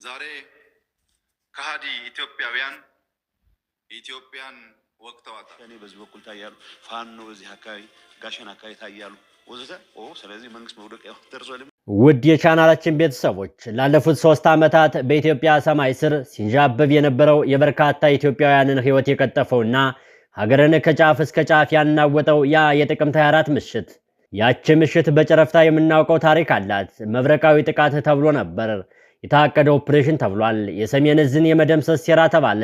ዛሬ ከሃዲ ኢትዮጵያውያን ኢትዮጵያን ወቅተዋታል። እኔ በዚህ በኩል ታያሉ ፋኖ በዚህ አካባቢ ጋሸና አካባቢ ታያሉ ወዘተ ስለዚህ መንግስት መውደቂያው ደርሷል። ውድ የቻናላችን ቤተሰቦች ላለፉት 3 ዓመታት በኢትዮጵያ ሰማይ ስር ሲንዣበብ የነበረው የበርካታ ኢትዮጵያውያንን ህይወት የቀጠፈውና ሀገርን ከጫፍ እስከ ጫፍ ያናወጠው ያ የጥቅምት 24 ምሽት ያቺ ምሽት በጨረፍታ የምናውቀው ታሪክ አላት። መብረቃዊ ጥቃት ተብሎ ነበር። የታቀደ ኦፕሬሽን ተብሏል። የሰሜን ዕዝን የመደምሰስ ሴራ ተባለ።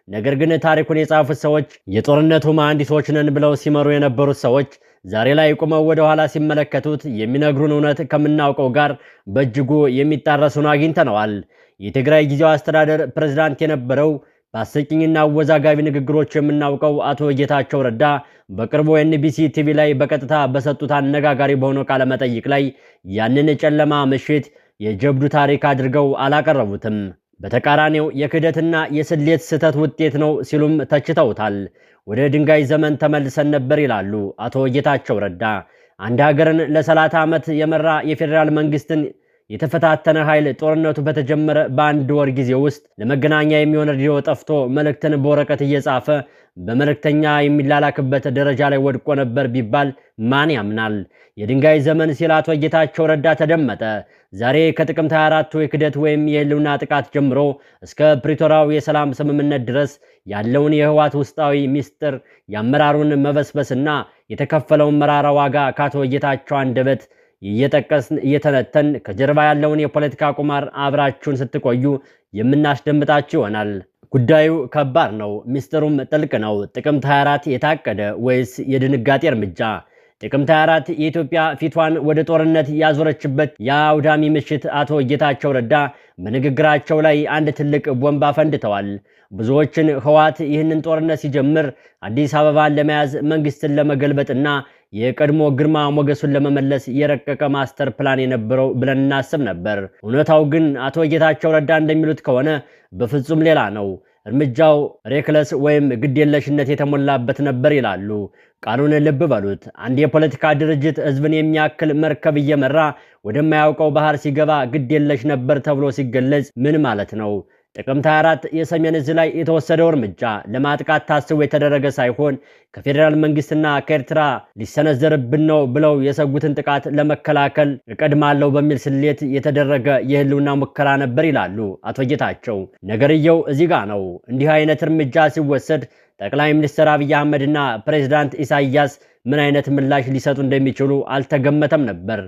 ነገር ግን ታሪኩን የጻፉት ሰዎች የጦርነቱ መሐንዲሶች ነን ብለው ሲመሩ የነበሩት ሰዎች ዛሬ ላይ ቆመው ወደ ኋላ ሲመለከቱት የሚነግሩን እውነት ከምናውቀው ጋር በእጅጉ የሚጣረሱን አግኝተነዋል። የትግራይ ጊዜያዊ አስተዳደር ፕሬዝዳንት የነበረው በአስቂኝና አወዛጋቢ ንግግሮች የምናውቀው አቶ ጌታቸው ረዳ በቅርቡ ኤንቢሲ ቲቪ ላይ በቀጥታ በሰጡት አነጋጋሪ በሆነው ቃለ መጠይቅ ላይ ያንን ጨለማ ምሽት የጀብዱ ታሪክ አድርገው አላቀረቡትም። በተቃራኒው የክህደትና የስሌት ስህተት ውጤት ነው ሲሉም ተችተውታል። ወደ ድንጋይ ዘመን ተመልሰን ነበር ይላሉ አቶ ጌታቸው ረዳ። አንድ ሀገርን ለ30 ዓመት የመራ የፌዴራል መንግስትን የተፈታተነ ኃይል ጦርነቱ በተጀመረ በአንድ ወር ጊዜ ውስጥ ለመገናኛ የሚሆን ሬዲዮ ጠፍቶ መልእክትን በወረቀት እየጻፈ በመልእክተኛ የሚላላክበት ደረጃ ላይ ወድቆ ነበር ቢባል ማን ያምናል? የድንጋይ ዘመን ሲል አቶ ጌታቸው ረዳ ተደመጠ። ዛሬ ከጥቅምት 24ቱ የክህደት ወይም የህልውና ጥቃት ጀምሮ እስከ ፕሪቶሪያው የሰላም ስምምነት ድረስ ያለውን የህወሓት ውስጣዊ ሚስጥር፣ የአመራሩን መበስበስና የተከፈለውን መራራ ዋጋ ከአቶ ጌታቸው አንደበት እየጠቀስን እየተነተን ከጀርባ ያለውን የፖለቲካ ቁማር አብራችሁን ስትቆዩ የምናስደምጣችሁ ይሆናል። ጉዳዩ ከባድ ነው፣ ሚስጥሩም ጥልቅ ነው። ጥቅምት 24 የታቀደ ወይስ የድንጋጤ እርምጃ? ጥቅምት 24 የኢትዮጵያ ፊቷን ወደ ጦርነት ያዞረችበት የአውዳሚ ምሽት አቶ ጌታቸው ረዳ በንግግራቸው ላይ አንድ ትልቅ ቦምብ አፈንድተዋል። ብዙዎችን ህወሓት ይህንን ጦርነት ሲጀምር አዲስ አበባን ለመያዝ መንግስትን ለመገልበጥና የቀድሞ ግርማ ሞገሱን ለመመለስ የረቀቀ ማስተር ፕላን የነበረው ብለን እናስብ ነበር። እውነታው ግን አቶ ጌታቸው ረዳ እንደሚሉት ከሆነ በፍጹም ሌላ ነው። እርምጃው ሬክለስ ወይም ግዴለሽነት የተሞላበት ነበር ይላሉ። ቃሉን ልብ በሉት። አንድ የፖለቲካ ድርጅት ህዝብን የሚያክል መርከብ እየመራ ወደማያውቀው ባህር ሲገባ ግዴለሽ ነበር ተብሎ ሲገለጽ ምን ማለት ነው? ጥቅምት 24 የሰሜን ዕዝ ላይ የተወሰደው እርምጃ ለማጥቃት ታስቦ የተደረገ ሳይሆን ከፌዴራል መንግስትና ከኤርትራ ሊሰነዘርብን ነው ብለው የሰጉትን ጥቃት ለመከላከል እቀድማለሁ በሚል ስሌት የተደረገ የህልውና ሙከራ ነበር ይላሉ አቶ ጌታቸው። ነገርየው እዚህ ጋር ነው። እንዲህ አይነት እርምጃ ሲወሰድ ጠቅላይ ሚኒስትር አብይ አህመድና ፕሬዝዳንት ኢሳያስ ምን አይነት ምላሽ ሊሰጡ እንደሚችሉ አልተገመተም ነበር።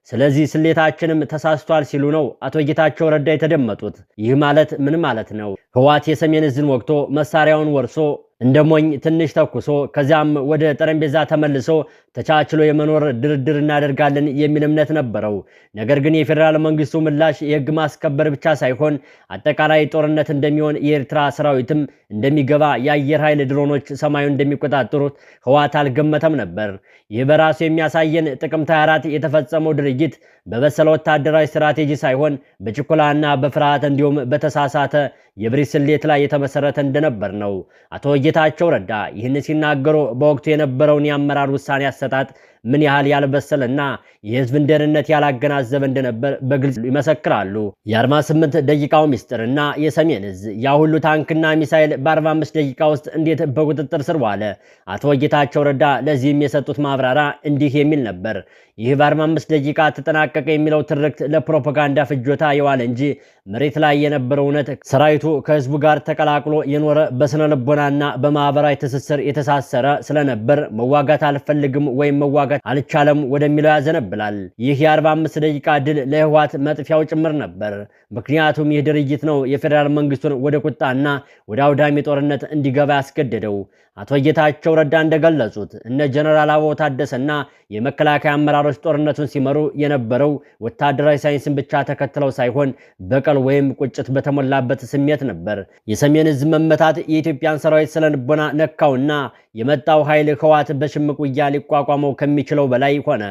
ስለዚህ ስሌታችንም ተሳስቷል ሲሉ ነው አቶ ጌታቸው ረዳ የተደመጡት። ይህ ማለት ምን ማለት ነው? ህወሓት የሰሜን ዕዝን ወቅቶ መሳሪያውን ወርሶ እንደሞኝ ትንሽ ተኩሶ ከዚያም ወደ ጠረጴዛ ተመልሶ ተቻችሎ የመኖር ድርድር እናደርጋለን የሚል እምነት ነበረው። ነገር ግን የፌዴራል መንግስቱ ምላሽ የህግ ማስከበር ብቻ ሳይሆን አጠቃላይ ጦርነት እንደሚሆን፣ የኤርትራ ሰራዊትም እንደሚገባ፣ የአየር ኃይል ድሮኖች ሰማዩን እንደሚቆጣጠሩት ህወሓት አልገመተም ነበር። ይህ በራሱ የሚያሳየን ጥቅምት 24 የተፈጸመው ድርጊት በበሰለ ወታደራዊ ስትራቴጂ ሳይሆን በችኮላና በፍርሃት እንዲሁም በተሳሳተ የብሪት ስሌት ላይ የተመሰረተ እንደነበር ነው። አቶ ጌታቸው ረዳ ይህን ሲናገሩ በወቅቱ የነበረውን የአመራር ውሳኔ አሰጣጥ ምን ያህል ያልበሰለና የህዝብን ደህንነት ያላገናዘበ እንደነበር በግልጽ ይመሰክራሉ። የ48 ደቂቃው ሚስጥርና የሰሜን ዕዝ ያ ሁሉ ታንክና ሚሳኤል በ45 ደቂቃ ውስጥ እንዴት በቁጥጥር ስር ዋለ? አቶ ጌታቸው ረዳ ለዚህም የሰጡት ማብራሪያ እንዲህ የሚል ነበር። ይህ በ45 ደቂቃ ተጠናቀቀ የሚለው ትርክት ለፕሮፓጋንዳ ፍጆታ የዋለ እንጂ መሬት ላይ የነበረው እውነት ሰራዊቱ ከህዝቡ ጋር ተቀላቅሎ የኖረ በስነ ልቦናና በማህበራዊ ትስስር የተሳሰረ ስለነበር መዋጋት አልፈልግም ወይም መዋጋት አልቻለም ወደሚለው ያዘነብላል። ይህ የ45 ደቂቃ ድል ለህወሓት መጥፊያው ጭምር ነበር። ምክንያቱም ይህ ድርጊት ነው የፌዴራል መንግስቱን ወደ ቁጣና ወደ አውዳሚ ጦርነት እንዲገባ ያስገደደው። አቶ ጌታቸው ረዳ እንደገለጹት እነ ጀነራል አበባው ታደሰና የመከላከያ አመራሮች ጦርነቱን ሲመሩ የነበረው ወታደራዊ ሳይንስን ብቻ ተከትለው ሳይሆን በቀል ወይም ቁጭት በተሞላበት ስሜት ነበር። የሰሜን ዕዝ መመታት የኢትዮጵያን ሰራዊት ስለንቦና ነካውና የመጣው ኃይል ህወሓት በሽምቅ ውጊያ ሊቋቋመው ከሚችለው በላይ ሆነ።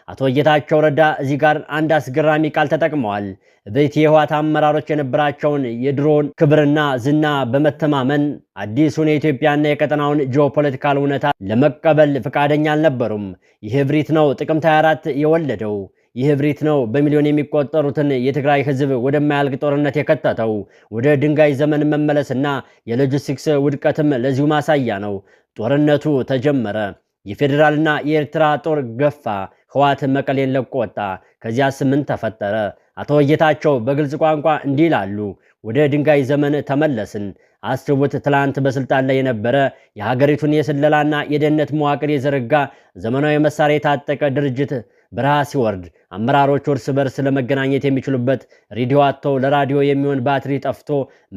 አቶ ጌታቸው ረዳ እዚህ ጋር አንድ አስገራሚ ቃል ተጠቅመዋል። በኢቲ የህወሓት አመራሮች የነበራቸውን የድሮን ክብርና ዝና በመተማመን አዲሱን የኢትዮጵያና የቀጠናውን ጂኦፖለቲካል እውነታ ለመቀበል ፈቃደኛ አልነበሩም። ይህ እብሪት ነው ጥቅምት 24 የወለደው። ይህ እብሪት ነው በሚሊዮን የሚቆጠሩትን የትግራይ ህዝብ ወደማያልቅ ጦርነት የከተተው። ወደ ድንጋይ ዘመን መመለስና የሎጂስቲክስ ውድቀትም ለዚሁ ማሳያ ነው። ጦርነቱ ተጀመረ። የፌዴራልና የኤርትራ ጦር ገፋ። ህወሓት መቀሌን ለቆ ወጣ። ከዚያ 8 ተፈጠረ። አቶ ጌታቸው በግልጽ ቋንቋ እንዲህ ይላሉ፣ ወደ ድንጋይ ዘመን ተመለስን። አስቡት፣ ትላንት በስልጣን ላይ የነበረ የሀገሪቱን የስለላና የደህንነት መዋቅር የዘረጋ ዘመናዊ መሳሪያ የታጠቀ ድርጅት በረሃ ሲወርድ አመራሮች እርስ በርስ ለመገናኘት የሚችሉበት ሬዲዮ አጥተው ለራዲዮ የሚሆን ባትሪ ጠፍቶ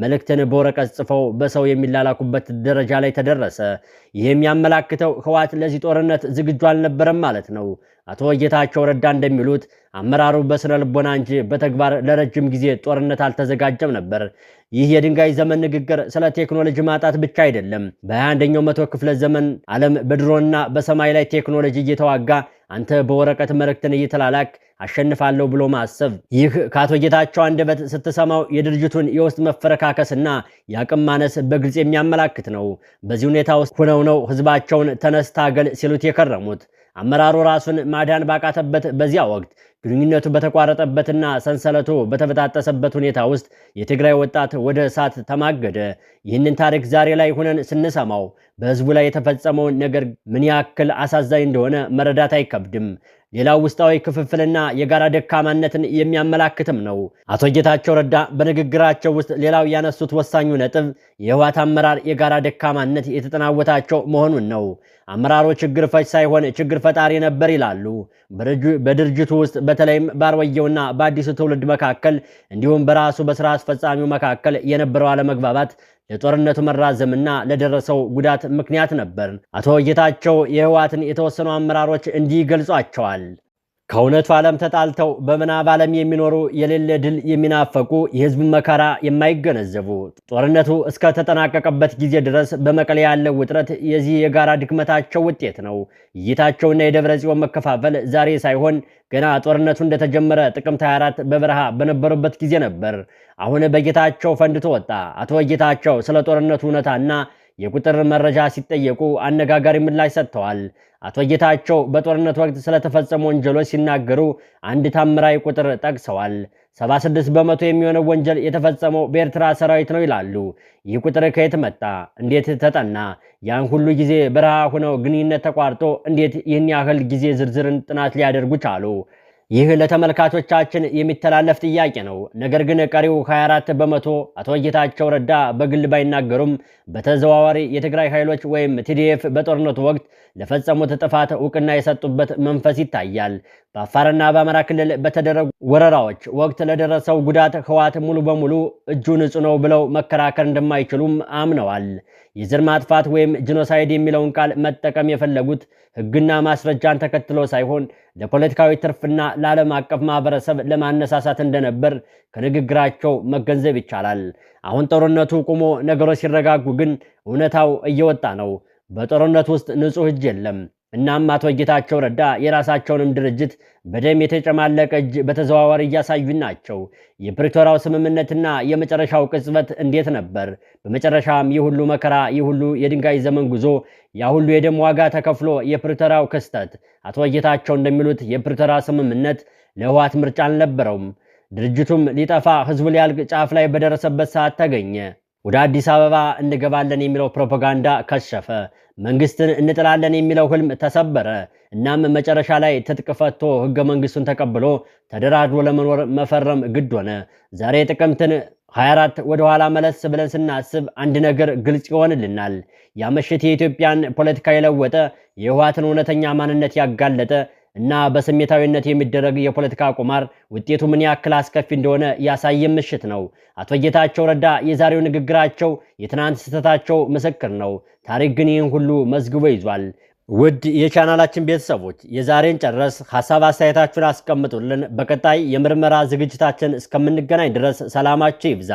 መልእክትን በወረቀት ጽፈው በሰው የሚላላኩበት ደረጃ ላይ ተደረሰ። ይህ የሚያመላክተው ህወሓት ለዚህ ጦርነት ዝግጁ አልነበረም ማለት ነው። አቶ ጌታቸው ረዳ እንደሚሉት አመራሩ በስነ ልቦና እንጂ በተግባር ለረጅም ጊዜ ጦርነት አልተዘጋጀም ነበር። ይህ የድንጋይ ዘመን ንግግር ስለ ቴክኖሎጂ ማጣት ብቻ አይደለም። በ21ኛው መቶ ክፍለ ዘመን ዓለም በድሮንና በሰማይ ላይ ቴክኖሎጂ እየተዋጋ አንተ በወረቀት መልእክትን እየተላላክ አሸንፋለሁ ብሎ ማሰብ። ይህ ከአቶ ጌታቸው አንደበት ስትሰማው የድርጅቱን የውስጥ መፈረካከስና የአቅም ማነስ በግልጽ የሚያመላክት ነው። በዚህ ሁኔታ ውስጥ ሆነው ነው ህዝባቸውን ተነስ ታገል ሲሉት የከረሙት። አመራሩ ራሱን ማዳን ባቃተበት በዚያ ወቅት ግንኙነቱ በተቋረጠበትና ሰንሰለቱ በተበጣጠሰበት ሁኔታ ውስጥ የትግራይ ወጣት ወደ እሳት ተማገደ። ይህንን ታሪክ ዛሬ ላይ ሆነን ስንሰማው በህዝቡ ላይ የተፈጸመውን ነገር ምን ያክል አሳዛኝ እንደሆነ መረዳት አይከብድም። ሌላው ውስጣዊ ክፍፍልና የጋራ ደካማነትን የሚያመላክትም ነው። አቶ ጌታቸው ረዳ በንግግራቸው ውስጥ ሌላው ያነሱት ወሳኙ ነጥብ የህወሓት አመራር የጋራ ደካማነት የተጠናወታቸው መሆኑን ነው። አመራሩ ችግር ፈች ሳይሆን ችግር ፈጣሪ ነበር ይላሉ። በድርጅቱ ውስጥ በተለይም በአሮጌውና በአዲሱ ትውልድ መካከል እንዲሁም በራሱ በስራ አስፈጻሚው መካከል የነበረው አለመግባባት ለጦርነቱ መራዘምና ለደረሰው ጉዳት ምክንያት ነበር። አቶ ጌታቸው የህወሓትን የተወሰኑ አመራሮች እንዲህ ገልጿቸዋል። ከእውነቱ ዓለም ተጣልተው በምናብ ዓለም የሚኖሩ የሌለ ድል የሚናፈቁ የህዝብ መከራ የማይገነዘቡ ጦርነቱ እስከ ተጠናቀቀበት ጊዜ ድረስ በመቀሌ ያለው ውጥረት የዚህ የጋራ ድክመታቸው ውጤት ነው። ጌታቸውና የደብረ ጽዮን መከፋፈል ዛሬ ሳይሆን ገና ጦርነቱ እንደተጀመረ ጥቅምት 24 በበረሃ በነበሩበት ጊዜ ነበር። አሁን በጌታቸው ፈንድቶ ወጣ። አቶ ጌታቸው ስለ ጦርነቱ እውነታና የቁጥር መረጃ ሲጠየቁ አነጋጋሪ ምላሽ ሰጥተዋል። አቶ ጌታቸው በጦርነት ወቅት ስለተፈጸሙ ወንጀሎች ሲናገሩ አንድ ታምራዊ ቁጥር ጠቅሰዋል። 76 በመቶ የሚሆነው ወንጀል የተፈጸመው በኤርትራ ሰራዊት ነው ይላሉ። ይህ ቁጥር ከየት መጣ? እንዴት ተጠና? ያን ሁሉ ጊዜ በረሃ ሆነው ግንኙነት ተቋርጦ እንዴት ይህን ያህል ጊዜ ዝርዝርን ጥናት ሊያደርጉ ቻሉ? ይህ ለተመልካቾቻችን የሚተላለፍ ጥያቄ ነው። ነገር ግን ቀሪው 24 በመቶ አቶ ጌታቸው ረዳ በግል ባይናገሩም በተዘዋዋሪ የትግራይ ኃይሎች ወይም ቲዲኤፍ በጦርነቱ ወቅት ለፈጸሙት ጥፋት እውቅና የሰጡበት መንፈስ ይታያል። በአፋርና በአማራ ክልል በተደረጉ ወረራዎች ወቅት ለደረሰው ጉዳት ህወሓት ሙሉ በሙሉ እጁ ንጹህ ነው ብለው መከራከር እንደማይችሉም አምነዋል። የዘር ማጥፋት ወይም ጂኖሳይድ የሚለውን ቃል መጠቀም የፈለጉት ህግና ማስረጃን ተከትሎ ሳይሆን ለፖለቲካዊ ትርፍና ለዓለም አቀፍ ማህበረሰብ ለማነሳሳት እንደነበር ከንግግራቸው መገንዘብ ይቻላል። አሁን ጦርነቱ ቆሞ ነገሮች ሲረጋጉ ግን እውነታው እየወጣ ነው። በጦርነት ውስጥ ንጹህ እጅ የለም። እናም አቶ ጌታቸው ረዳ የራሳቸውንም ድርጅት በደም የተጨማለቀ እጅ በተዘዋዋሪ እያሳዩ ናቸው። የፕሪቶሪያው ስምምነትና የመጨረሻው ቅጽበት እንዴት ነበር? በመጨረሻም ይህ ሁሉ መከራ፣ ይህ ሁሉ የድንጋይ ዘመን ጉዞ፣ ያ ሁሉ የደም ዋጋ ተከፍሎ የፕሪቶሪያው ክስተት። አቶ ጌታቸው እንደሚሉት የፕሪቶሪያ ስምምነት ለህወሓት ምርጫ አልነበረውም። ድርጅቱም ሊጠፋ ህዝቡ ሊያልቅ ጫፍ ላይ በደረሰበት ሰዓት ተገኘ። ወደ አዲስ አበባ እንገባለን የሚለው ፕሮፓጋንዳ ከሸፈ። መንግስትን እንጥላለን የሚለው ህልም ተሰበረ። እናም መጨረሻ ላይ ትጥቅ ፈቶ ህገ መንግስቱን ተቀብሎ ተደራድሮ ለመኖር መፈረም ግድ ሆነ። ዛሬ ጥቅምትን 24 ወደ ኋላ መለስ ብለን ስናስብ አንድ ነገር ግልጽ ይሆንልናል። ያ ምሽት የኢትዮጵያን ፖለቲካ የለወጠ፣ የህወሓትን እውነተኛ ማንነት ያጋለጠ እና በስሜታዊነት የሚደረግ የፖለቲካ ቁማር ውጤቱ ምን ያክል አስከፊ እንደሆነ ያሳየ ምሽት ነው። አቶ ጌታቸው ረዳ የዛሬው ንግግራቸው የትናንት ስህተታቸው ምስክር ነው። ታሪክ ግን ይህን ሁሉ መዝግቦ ይዟል። ውድ የቻናላችን ቤተሰቦች የዛሬን ጨረስ። ሐሳብ አስተያየታችሁን አስቀምጡልን። በቀጣይ የምርመራ ዝግጅታችን እስከምንገናኝ ድረስ ሰላማችሁ ይብዛ።